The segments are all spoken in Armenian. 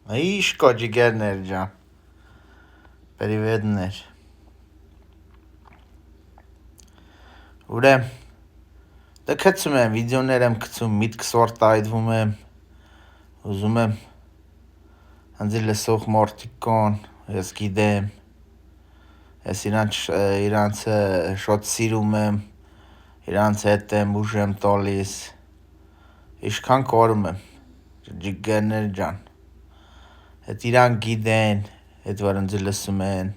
Ишко, ջիգերներ ջան, պերիվեդներ, ուրեմ, դե կծում եմ, վիդեոներ եմ կծում, միտքս որդայդվում եմ, ուզում եմ, հնձի լսող մորտիկ կոն, ես գիտեմ, ես իրանց շոտ սիրում եմ, իրանց հետ եմ ուժ եմ տալիս, իշքան կորում եմ, ջիգերներ ջան, հետ իրան գիտեն, հետ որ հնձի լսում են,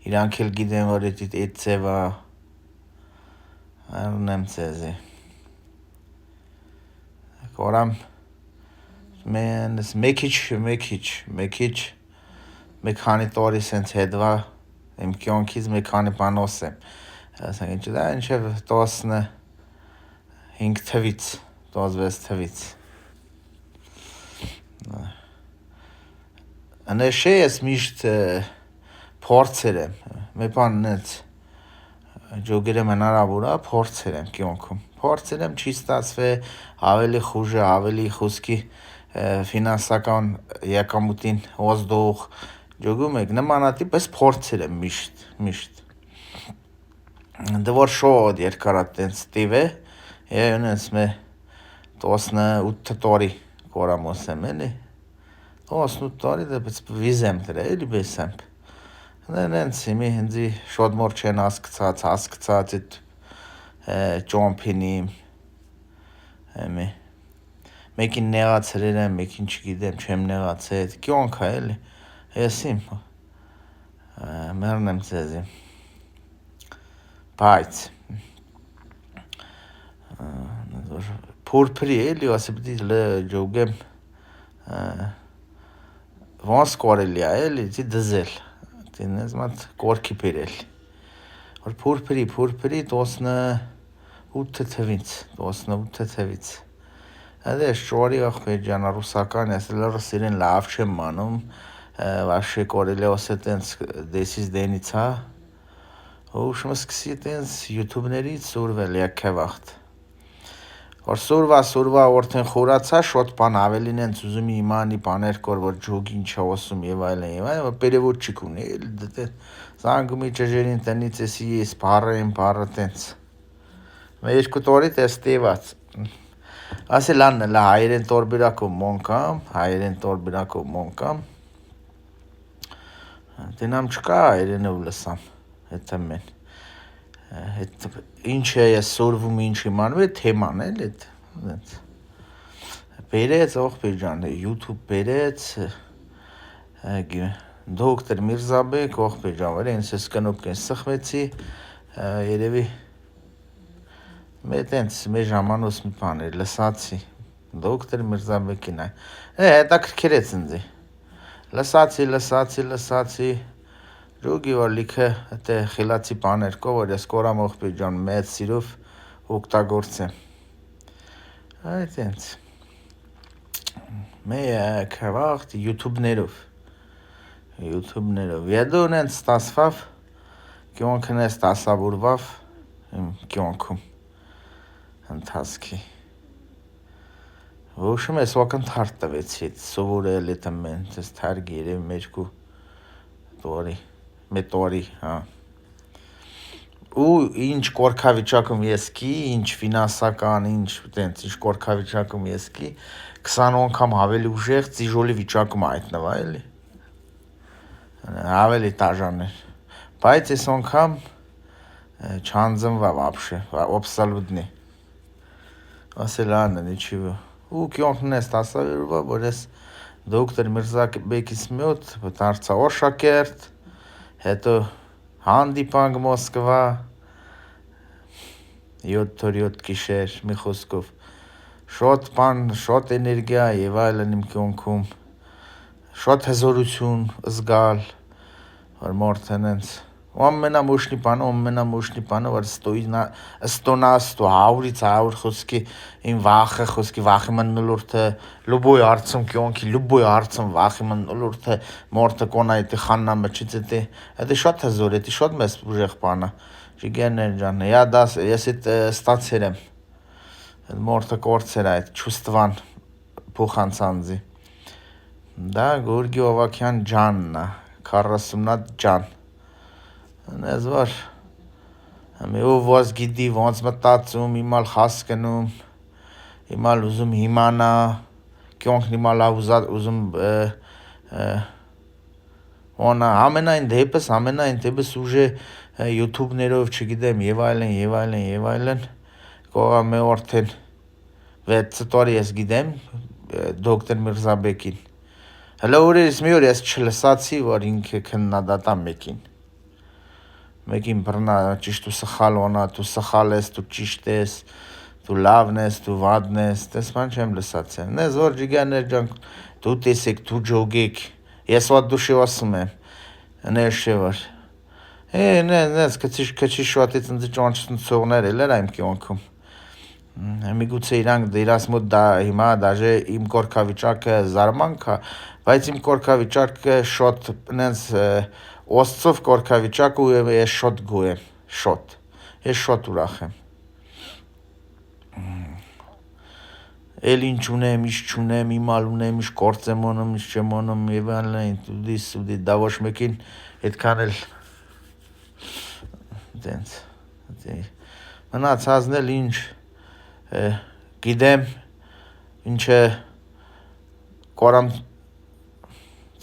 իրանք էլ գիտեն, որ էդ ծևա, Արնեմ ցեզի։ Կորամ մենս մեքիչ մեկ քանի տորի սենց հետվա իմ կյանքից մեկ քանի բան ասեմ։ Ասենք ինչ դա ինչև 15 թվից 16 թվից Անեշե ես միշտ փորձեր եմ մի բան նենց ջոգերեմ հնարավոր է փորձեր եմ կյանքում փորձեր եմ չի ստացվել ավելի խուժը ավելի խուսկի ֆինանսական եկամուտին ոզդող ջոգում եք նմանատիպ ես փորձեր եմ միշտ դվոր շոդ երկարատ տենց տիվե ես մե 18 տորի կորամոս եմ էլի 18 տորի դեպս վիզեմ դրա էլի բեսեմ Նենց մի հնձի շոտ մոր չեն հասկացած այդ ճոմփինի մեկին նեղացրել եմ, մեկին չգիտեմ, չեմ նեղացել, կյանք է էլի, ես իմ մեռնեմ ձեզի, բայց փուրփրի էլի, ասի պիտի ջոգեմ ոնց կորելի է էլի, ծի դզել, տինես մատ կորքի բերել, որ փուրփրի 18 թվից Ադե շորի ախպեր ջան ռուսական ես լրը սիրեն լավ չեմ մանում վաշե կորելի ասե տենց դեսից դենից հա ուշում սկսի տենց յութուբներից սուրվել յակե վաղտ որ սուրվա օրթեն խորացա շոտ բան ավելին են ուզում իմանի բաներ կոր որ ջոգին չոսում եւ այլն որ պերևոդ չի կունի դե զանգումի ճժերին տնից էսի ես բարը տենց Մե երկու տորի տեստիված ասել աննը լա հայերեն տորբիրակով մոնկամ դենամ չկա հայերենով լսամ հետը մեն ինչ է ես սորվում ինչ իմանում է թեման էլ էդ բերեց ողբեր ջան YouTube բերեց դոկտոր Միրզաբեկ ողբեր ջան վեր ինձ ես կնոպկեն սխվեցի երևի Մետենց մեր ժամանոց մի բան էր լսացի դոկտոր Միրզաբեկին հետաքրքրեց ինձ լսացի Ջոգի որ լիքը դե խիլացի բաներ կո որ ես կորամ ողբեր ջան մեծ սիրով օգտագործեմ այտենց մեկ հավախտ YouTube-ներով Վեդոն են ստասվավ կյանքն է ստասավորվավ իմ կյանքում ընթացքի Ոշում ես ոքն թարտ տվեցի սովորել էդ ամեն դες թարգի երևի մեջկու տորի հա ու ինչ կորքավիճակում ես կի ինչ ֆինանսական ինչ տենց ինչ կորքավիճակում ես կի 20 անգամ ավելի ուժեղ ծիժոլի վիճակում հայտնվա էլի ավելի տաժաներ բայց այս անգամ չանձնվա вообще абсолютно ասել անն ինչի ու կյանքն է ստասավորվա որ ես դոկտոր Միրզաբեկից մոտ դարձա օշակերտ հետո հանդիպանք Մոսկվա 7 գիշեր մի խոսքով շոտ բան շոտ էներգիա եւ այլն իմ կյանքում շոտ հզորություն զգալ որ մորթենենց ամենամոշնի բանը որ ստոնաստու հաուրից հաուր խոսքի իմ խոսքի վախի մնոլորտը լուբոյ արցում կյանքի լուբոյ արցում վախի մնոլորտը մորթը կոնայտի խաննամը չծետի դա շատ հզոր է շատ մեծ ուժեղ բանը ջիգերներ ջան я դաս ես այդ ստացել եմ մորթը կորցեր այդ ճուստվան փոխանցանձի Դա Գորգի Օվակյան ջանն է, 40-նատ ջան։ Նեզվար, մի ով ոզ գիտի ոնց մտածում, իմալ հասկնում, իմալ ուզում հիմանա, կյոնքն իմալ ուզում Ona ամենայն դեպս ուժե YouTube-ներով չգիտեմ եւ այլն կողամ է արդեն 6 տարի ես գիտեմ դոկտոր Միրզաբեկին հələ օրերից մի օր ես չլսացի որ ինքը քննադատա մեկին բռնա ճիշտ ու սխալոնա դու սխալ ես դու ճիշտ ես դու լավն ես դու վատն ես դες ման չեմ լսացել նես որ ջիգաներ ջան դու տեսեք դու ջոգեք ես ոտ դու շիոսում եմ նես շեվար նես քչի շուտից ինձ ճանչնցողներ էլեր այմ կյանքում Միգուցե իրանք դերաս մոտ դա հիմա դաժե իմ կորքավիճակը զարմանք է, բայց իմ կորքավիճակը շոտ նենց օսծով կորքավիճակ ու ես շոտ գոյեմ, ես շոտ ուրախ եմ։ Էլ ինչ ունեմ, ինչ չունեմ, իմալ ունեմ, ինչ գործ եմ ոնում, ինչ չեմ ոնում եւ այլն, դի դա ոչ մեկին այդքան էլ դենց մնացածն էլ ինչ գիտեմ ինչը կորամ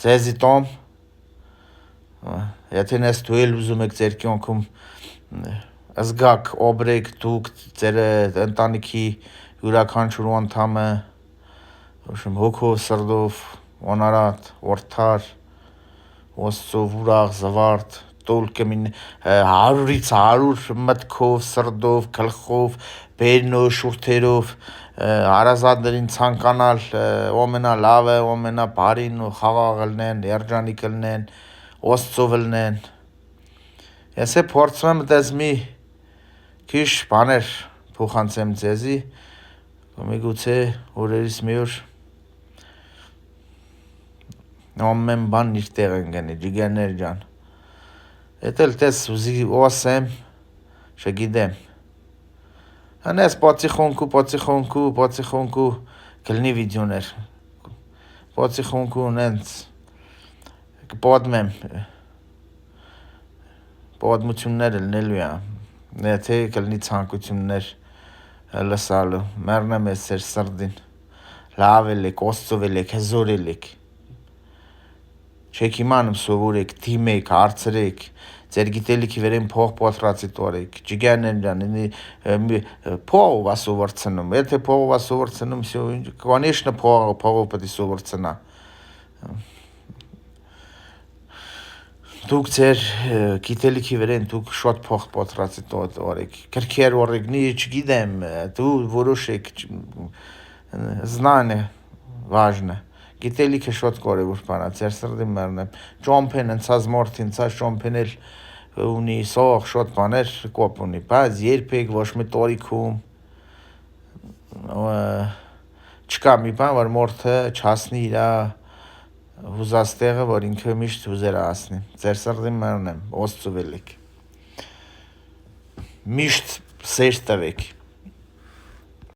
ձեզի տոմ եթե նես դու էլ ուզում եք ձեր կյանքում զգաք օբրեք դուք ձեր ընտանիքի յուրաքանչյուր անդամը հոգով սրտով օնարատ օրթար ոստով ուրախ զվարթ տոլկեմին 100-ից 100 մտքով սրտով գլխով բերնով շուրթերով հարազատներին ցանկանալ ամենալավը ամենաբարին ու խաղաղ լինեն երջանիկ լինեն ոստով լինեն ես է փորձում եմ դες մի քիչ բաներ փոխանցեմ ձեզի միգուցե օրերից մի օր ամեն բան իր տեղ ընկնի ջիգաներ ջան Էտել տես ուզի օսեմ չգիտեմ Անես պացի խոնքու գլնի վիդեոներ պացի խոնքու նենց կպատմեմ պատմություններ լնելու է եթե գլնի ցանկություններ լսալու մեռնեմ ես սեր սրդին լավ ելեք օստով ելեք հզոր ելեք Չեք իմանում սովորեք, դիմեք, հարցրեք, ձեր գիտելիքի վերեն փող պատրացի տորեք, ջիգաներ ջան, փող ա սովորցնում, եթե փող ա սովորցնում, конечно փողով պետք է սովորցնա։ Դուք ձեր գիտելիքի վերեն դուք շատ փող պատրացի տորեք, քրքեր օրեգնի չգիտեմ, դու որոշեք, знание важно Գիտելիքը շատ կարևոր բան է, ձեր սրտին մեռնեմ, ճամփեն ընցած մարդին, ցած ճամփեն էլ ունի սող շատ բաներ կոպ ունի, բայց երբեք ոչ մի տորիքում չկա մի բան, որ մարդը չհասնի իր հուզաստեղը, որ ինքը միշտ հուզեր ասնի, ձեր սրտին մեռնեմ, ոստով ելեք, միշտ սեր տվեք